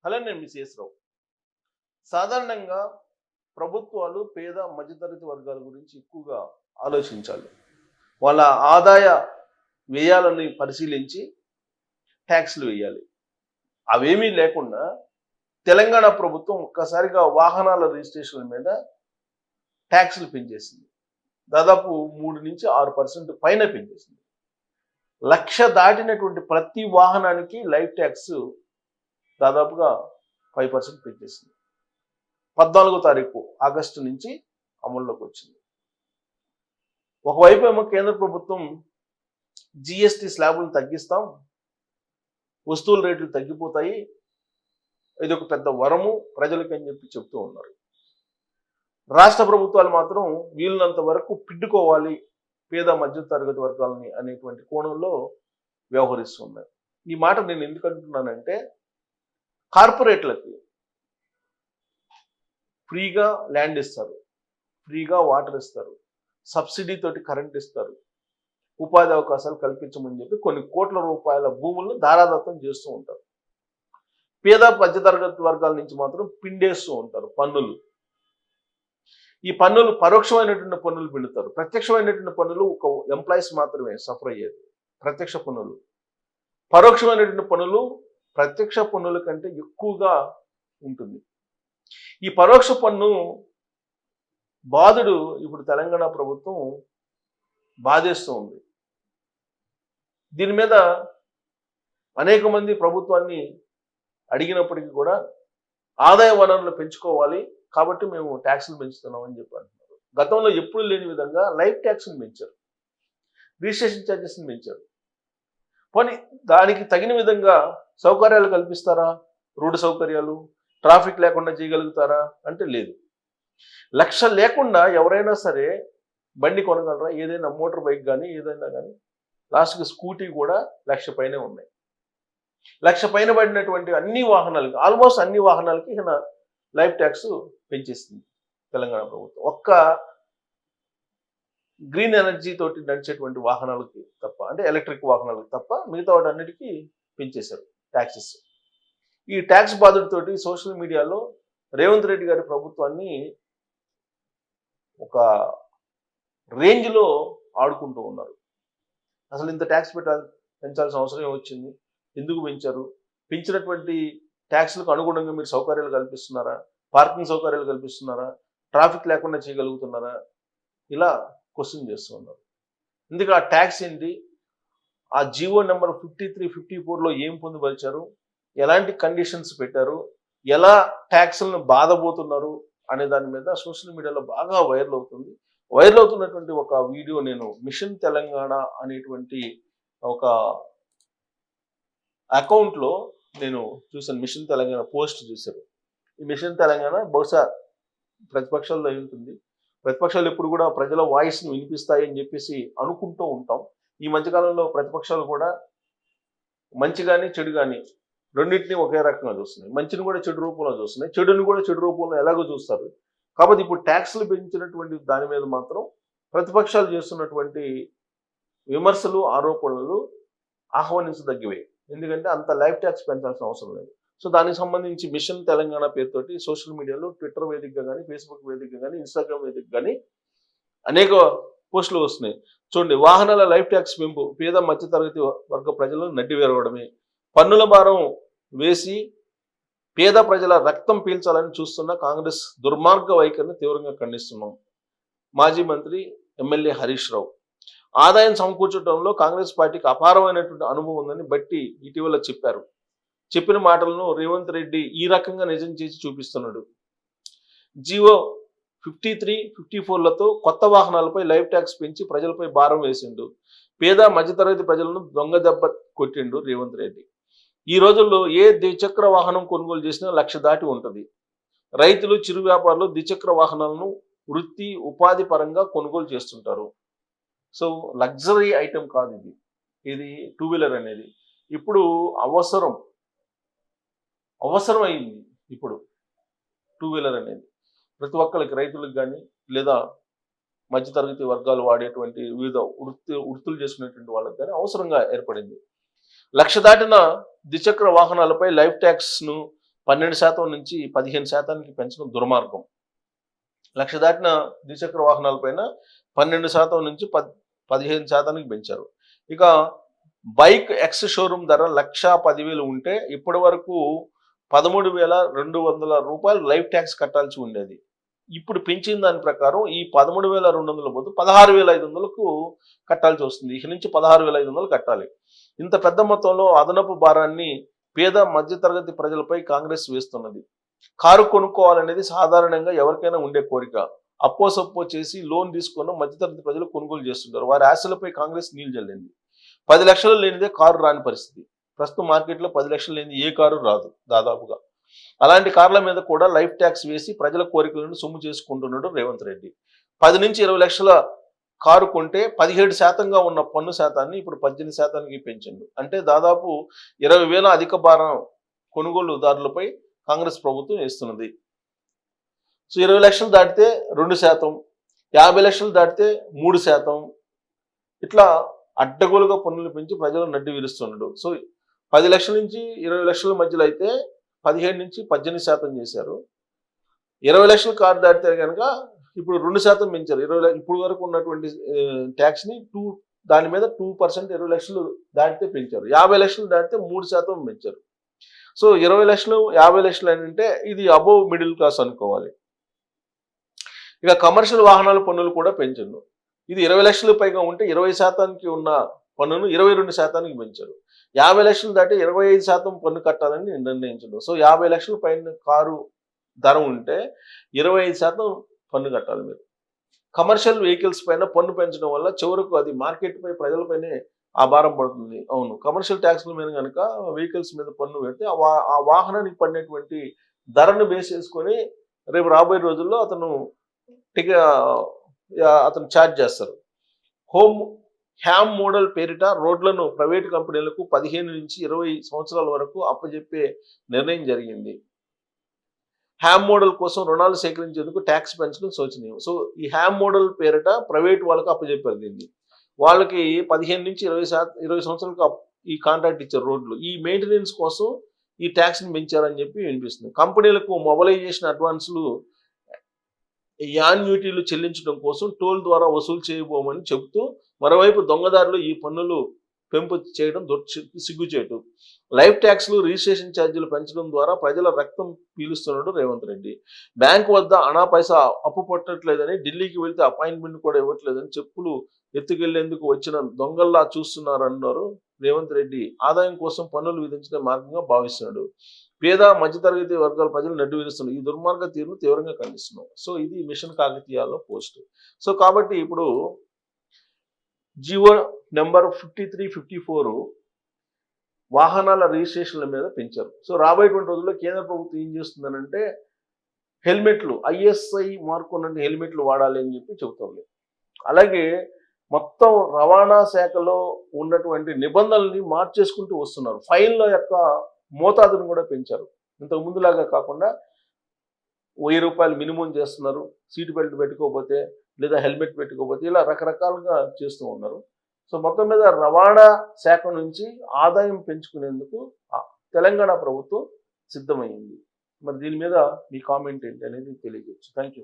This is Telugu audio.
హలో, నేను మిస్ రావు. సాధారణంగా ప్రభుత్వాలు పేద మధ్యతరగతి వర్గాల గురించి ఎక్కువగా ఆలోచించాలి. వాళ్ళ ఆదాయ వ్యయాలని పరిశీలించి ట్యాక్స్లు వేయాలి. అవేమీ లేకుండా తెలంగాణ ప్రభుత్వం ఒక్కసారిగా వాహనాల రిజిస్ట్రేషన్ల మీద ట్యాక్స్లు పెంచేసింది. దాదాపు 3 నుంచి 6% పైన పెంచేసింది. 1,00,000 దాటినటువంటి ప్రతి వాహనానికి లైఫ్ ట్యాక్స్ దాదాపుగా 5% పెంచేసింది. 14వ తారీఖు ఆగస్టు నుంచి అమల్లోకి వచ్చింది. ఒకవైపు ఏమో కేంద్ర ప్రభుత్వం జిఎస్టీ స్లాబులు తగ్గిస్తాం, వస్తువుల రేట్లు తగ్గిపోతాయి, ఇది ఒక పెద్ద వరము ప్రజలకి అని చెప్తూ ఉన్నారు. రాష్ట్ర ప్రభుత్వాలు మాత్రం వీలున్నంత వరకు పిడ్డుకోవాలి పేద మధ్య తరగతి వర్గాలని అనేటువంటి కోణంలో వ్యవహరిస్తున్నారు. ఈ మాట నేను ఎందుకు అంటున్నానంటే, కార్పొరేట్లకి ఫ్రీగా ల్యాండ్ ఇస్తారు, ఫ్రీగా వాటర్ ఇస్తారు, సబ్సిడీ తోటి కరెంట్ ఇస్తారు, ఉపాధి అవకాశాలు కల్పించమని చెప్పి కొన్ని కోట్ల రూపాయల భూములను దారాదత్తం చేస్తూ ఉంటారు. పేద మధ్యతరగతి వర్గాల నుంచి మాత్రం పిండేస్తూ ఉంటారు పన్నులు. ఈ పన్నులు పరోక్షమైనటువంటి పన్నులు పిండుతారు. ప్రత్యక్షమైనటువంటి పన్నులు ఒక ఎంప్లాయీస్ మాత్రమే సఫర్ అయ్యేది ప్రత్యక్ష పన్నులు. పరోక్షమైనటువంటి పన్నులు ప్రత్యక్ష పన్నుల కంటే ఎక్కువగా ఉంటుంది. ఈ పరోక్ష పన్ను బాధుడు ఇప్పుడు తెలంగాణ ప్రభుత్వం బాధేస్తూ ఉంది. దీని మీద అనేక మంది ప్రభుత్వాన్ని అడిగినప్పటికీ కూడా ఆదాయ వనరులు పెంచుకోవాలి కాబట్టి మేము ట్యాక్సులు పెంచుతున్నాం అని చెప్పి అంటున్నారు. గతంలో ఎప్పుడు లేని విధంగా లైఫ్ ట్యాక్స్ని పెంచారు, రిజిస్ట్రేషన్ ఛార్జెస్ని పెంచారు. పోనీ దానికి తగిన విధంగా సౌకర్యాలు కల్పిస్తారా? రోడ్డు సౌకర్యాలు, ట్రాఫిక్ లేకుండా చేయగలుగుతారా అంటే లేదు. 1,00,000 లేకుండా ఎవరైనా సరే బండి కొనగలరా? ఏదైనా మోటార్ బైక్ కానీ ఏదైనా కానీ, లాస్ట్కి స్కూటీ కూడా 1,00,000 పైనే ఉన్నాయి. 1,00,000 పైన పడినటువంటి అన్ని వాహనాలకి, ఆల్మోస్ట్ అన్ని వాహనాలకి లైఫ్ ట్యాక్స్ పెంచేస్తుంది తెలంగాణ ప్రభుత్వం. ఒక్క గ్రీన్ ఎనర్జీ తోటి నడిచేటువంటి వాహనాలకి తప్ప, అంటే ఎలక్ట్రిక్ వాహనాలకు తప్ప మిగతా వాటి అన్నిటికీ పెంచేశారు ట్యాక్సెస్. ఈ ట్యాక్స్ బాధుడితోటి సోషల్ మీడియాలో రేవంత్ రెడ్డి గారి ప్రభుత్వాన్ని ఒక రేంజ్లో ఆడుకుంటూ ఉన్నారు. అసలు ఇంత ట్యాక్స్ పెంచాల్సిన అవసరం ఏమొచ్చింది? ఎందుకు పెంచారు? పెంచినటువంటి ట్యాక్స్లకు అనుగుణంగా మీరు సౌకర్యాలు కల్పిస్తున్నారా? పార్కింగ్ సౌకర్యాలు కల్పిస్తున్నారా? ట్రాఫిక్ లేకుండా చేయగలుగుతున్నారా? ఇలా క్వశ్చన్ చేస్తూ ఉన్నారు. ఎందుకు ఆ ట్యాక్స్ ఏంటి? ఆ జీవో నెంబర్ 53-54లో ఏం పొందుపరిచారు? ఎలాంటి కండిషన్స్ పెట్టారు? ఎలా ట్యాక్స్లను బాధపోతున్నారు అనే దాని మీద సోషల్ మీడియాలో బాగా వైరల్ అవుతుంది. వైరల్ అవుతున్నటువంటి ఒక వీడియో నేను మిషన్ తెలంగాణ అనేటువంటి ఒక అకౌంట్లో నేను చూసాను. మిషన్ తెలంగాణ పోస్ట్ చూశారు. ఈ మిషన్ తెలంగాణ బహుశా ప్రతిపక్షాల్లో ఉంటుంది. ప్రతిపక్షాలు ఎప్పుడు కూడా ప్రజల వాయిస్ని వినిపిస్తాయి అని చెప్పేసి అనుకుంటూ ఉంటాం. ఈ మధ్యకాలంలో ప్రతిపక్షాలు కూడా మంచి కానీ చెడు కానీ రెండింటినీ ఒకే రకంగా చూస్తున్నాయి. మంచిని కూడా చెడు రూపంలో చూస్తున్నాయి, చెడుని కూడా చెడు రూపంలో ఎలాగో చూస్తారు. కాబట్టి ఇప్పుడు ట్యాక్స్లు పెంచినటువంటి దాని మీద మాత్రం ప్రతిపక్షాలు చేస్తున్నటువంటి విమర్శలు, ఆరోపణలు ఆహ్వానించదగ్గవే. ఎందుకంటే అంత లైఫ్ ట్యాక్స్ పెంచాల్సిన అవసరం లేదు. సో దానికి సంబంధించి మిషన్ తెలంగాణ పేరుతోటి సోషల్ మీడియాలో ట్విట్టర్ వేదికగా కానీ, ఫేస్బుక్ వేదికగా కానీ, ఇన్స్టాగ్రామ్ వేదిక కానీ అనేక పోస్టులు వస్తున్నాయి. చూడండి, వాహనాల లైఫ్ ట్యాక్స్ పెంపు పేద మధ్యతరగతి వర్గ ప్రజలు నడ్డి వేరవడమే, పన్నుల భారం వేసి పేద ప్రజల రక్తం పీల్చాలని చూస్తున్న కాంగ్రెస్ దుర్మార్గ వైఖరిని తీవ్రంగా ఖండిస్తున్నాం. మాజీ మంత్రి ఎమ్మెల్యే హరీష్ రావు ఆదాయం సమకూర్చడంలో కాంగ్రెస్ పార్టీకి అపారమైనటువంటి అనుభవం ఉందని బట్టి ఇటీవల చెప్పారు. చెప్పిన మాటలను రేవంత్ రెడ్డి ఈ రకంగా నిజం చేసి చూపిస్తున్నాడు. జీవో 53-54లతో కొత్త వాహనాలపై లైఫ్ ట్యాక్స్ పెంచి ప్రజలపై భారం వేసిండు. పేద మధ్యతరగతి ప్రజలను దొంగ దెబ్బ కొట్టిండు రేవంత్ రెడ్డి. ఈ రోజుల్లో ఏ ద్విచక్ర వాహనం కొనుగోలు చేసినా 1,00,000 దాటి ఉంటుంది. రైతులు, చిరు వ్యాపారులు ద్విచక్ర వాహనాలను వృత్తి, ఉపాధి పరంగా కొనుగోలు చేస్తుంటారు. సో లగ్జరీ ఐటెం కాదు ఇది. ఇది 2 వీలర్ అనేది ఇప్పుడు అవసరం అయింది. ఇప్పుడు 2 వీలర్ అనేది ప్రతి ఒక్కరికి, రైతులకు కానీ లేదా మధ్యతరగతి వర్గాలు వాడేటువంటి వివిధ వృత్తులు చేసుకునేటువంటి వాళ్ళకి కానీ అవసరంగా ఏర్పడింది. 1,00,000 దాటిన ద్విచక్ర వాహనాలపై లైఫ్ ట్యాక్స్ను 12% నుంచి 15% పెంచడం దుర్మార్గం. 1,00,000 దాటిన ద్విచక్ర వాహనాలపైన 12% నుంచి 15% పెంచారు. ఇక బైక్ ఎక్స్ షోరూమ్ ధర 1,10,000 ఉంటే ఇప్పటి వరకు 13,200 రూపాయలు లైఫ్ ట్యాక్స్ కట్టాల్సి ఉండేది. ఇప్పుడు పెంచిన దాని ప్రకారం ఈ 13,200 బదులు 16,500కు కట్టాల్సి వస్తుంది. ఇక నుంచి 16,500 కట్టాలి. ఇంత పెద్ద మొత్తంలో అదనపు భారాన్ని పేద మధ్యతరగతి ప్రజలపై కాంగ్రెస్ వేస్తున్నది. కారు కొనుక్కోవాలనేది సాధారణంగా ఎవరికైనా ఉండే కోరిక. అప్పో సప్పో చేసి లోన్ తీసుకున్న మధ్యతరగతి ప్రజలు కొనుగోలు చేస్తుంటారు. వారి ఆశలపై కాంగ్రెస్ నీళ్లు జల్లింది. 10 లక్షలు లేనిదే కారు రాని పరిస్థితి. ప్రస్తుతం మార్కెట్లో 10 లక్షలు లేని ఏ కారు రాదు దాదాపుగా. అలాంటి కార్ల మీద కూడా లైఫ్ ట్యాక్స్ వేసి ప్రజల కోరికలను సొమ్ము చేసుకుంటున్నాడు రేవంత్ రెడ్డి. 10 నుంచి 20 లక్షల కారు కొంటే 17%గా ఉన్న పన్ను శాతాన్ని ఇప్పుడు 18%కి పెంచింది. అంటే దాదాపు 20,000 అధిక భారం కొనుగోలుదారులపై కాంగ్రెస్ ప్రభుత్వం వేస్తున్నది. సో 20 లక్షలు దాటితే 2%, 50 లక్షలు దాటితే 3%, ఇట్లా అడ్డగోలుగా పన్నులు పెంచి ప్రజలు నడ్డి విరుస్తున్నాడు. సో 10 లక్షల నుంచి 20 లక్షల మధ్యలో అయితే 17 నుంచి 18% చేశారు. 20 లక్షల కారు దాటితే కనుక ఇప్పుడు 2% పెంచారు. ఇప్పుడు వరకు ఉన్నటువంటి ట్యాక్స్ని దాని మీద 2% 20 లక్షలు దాటితే పెంచారు. 50 లక్షలు దాటితే 3% పెంచారు. సో 20 లక్షలు 50 లక్షలు అంటే ఇది అబోవ్ మిడిల్ క్లాస్ అనుకోవాలి. ఇక కమర్షియల్ వాహనాల పన్నులు కూడా పెంచారు. ఇది 20 లక్షల పైగా ఉంటే 20%కి ఉన్న పన్నును 22%కి పెంచారు. 50 లక్షలు దాటి 25% పన్ను కట్టాలని నిర్ణయించారు. సో 50 లక్షల పైన కారు ధర ఉంటే 25% పన్ను కట్టాలి మీరు. కమర్షియల్ వెహికల్స్ పైన పన్ను పెంచడం వల్ల చివరకు అది మార్కెట్పై ప్రజలపైనే ఆ భారం పడుతుంది. అవును, కమర్షియల్ ట్యాక్స్ల మీద కనుక వెహికల్స్ మీద పన్ను పెడితే ఆ వాహనానికి పడినటువంటి ధరను బేస్ చేసుకొని రేపు రాబోయే రోజుల్లో అతను ఛార్జ్ చేస్తారు. హ్యామ్ మోడల్ పేరిట రోడ్లను ప్రైవేటు కంపెనీలకు 15 నుంచి 20 సంవత్సరాల వరకు అప్పజెప్పే నిర్ణయం జరిగింది. హ్యామ్ మోడల్ కోసం రుణాలు సేకరించేందుకు ట్యాక్స్ పెంచడం శోచనీయం. సో ఈ హ్యామ్ మోడల్ పేరిట ప్రైవేట్ వాళ్ళకి అప్పచెప్పారు దీన్ని. వాళ్ళకి 15 నుంచి 20 సంవత్సరాలకు ఈ కాంట్రాక్ట్ ఇచ్చారు రోడ్లు. ఈ మెయింటెనెన్స్ కోసం ఈ ట్యాక్స్ని పెంచారని చెప్పి వినిపిస్తుంది. కంపెనీలకు మొబలైజేషన్ అడ్వాన్సులు యాన్యుటీలు చెల్లించడం కోసం టోల్ ద్వారా వసూలు చేయబోమని చెబుతూ మరోవైపు దొంగదారులు ఈ పన్నులు పెంపు చేయడం సిగ్గుచేటు. లైఫ్ ట్యాక్స్లు రిజిస్ట్రేషన్ ఛార్జీలు పెంచడం ద్వారా ప్రజల రక్తం పీలుస్తున్నాడు రేవంత్ రెడ్డి. బ్యాంకు వద్ద అనా పైసా అప్పు పట్టట్లేదని, ఢిల్లీకి వెళ్తే అపాయింట్మెంట్ కూడా ఇవ్వట్లేదని చెప్పులు ఎత్తుకెళ్లేందుకు వచ్చిన దొంగల్లా చూస్తున్నారన్నారు రేవంత్ రెడ్డి. ఆదాయం కోసం పన్నులు విధించడం మార్గంగా భావిస్తున్నాడు. పేద మధ్యతరగతి వర్గాల ప్రజలు నడ్డు విరుస్తున్నారు. ఈ దుర్మార్గ తీరును తీవ్రంగా ఖండిస్తున్నాం. సో ఇది మిషన్ కాకతీయాలో పోస్ట్. సో కాబట్టి ఇప్పుడు జీవో నెంబర్ 53, 54 వాహనాల రిజిస్ట్రేషన్ల మీద పెంచారు. సో రాబోయేటువంటి రోజుల్లో కేంద్ర ప్రభుత్వం ఏం చేస్తుందనంటే హెల్మెట్లు ISI మార్కు ఉన్న హెల్మెట్లు వాడాలి అని చెప్పి చెబుతుంది. అలాగే మొత్తం రవాణా శాఖలో ఉన్నటువంటి నిబంధనల్ని మార్చేసుకుంటూ వస్తున్నారు. ఫైన్ల యొక్క మోతాదును కూడా పెంచారు. ఇంతకు ముందులాగా కాకుండా 1000 రూపాయలు మినిమం చేస్తున్నారు. సీటు బెల్ట్ పెట్టుకోకపోతే లేదా హెల్మెట్ పెట్టుకోకపోతే ఇలా రకరకాలుగా చేస్తూ ఉన్నారు. సో మొత్తం మీద రవాణా శాఖ నుంచి ఆదాయం పెంచుకునేందుకు తెలంగాణ ప్రభుత్వం సిద్ధమైంది. మరి దీని మీద మీ కామెంట్ ఏంటి అనేది తెలియజేయచ్చు. Thank you.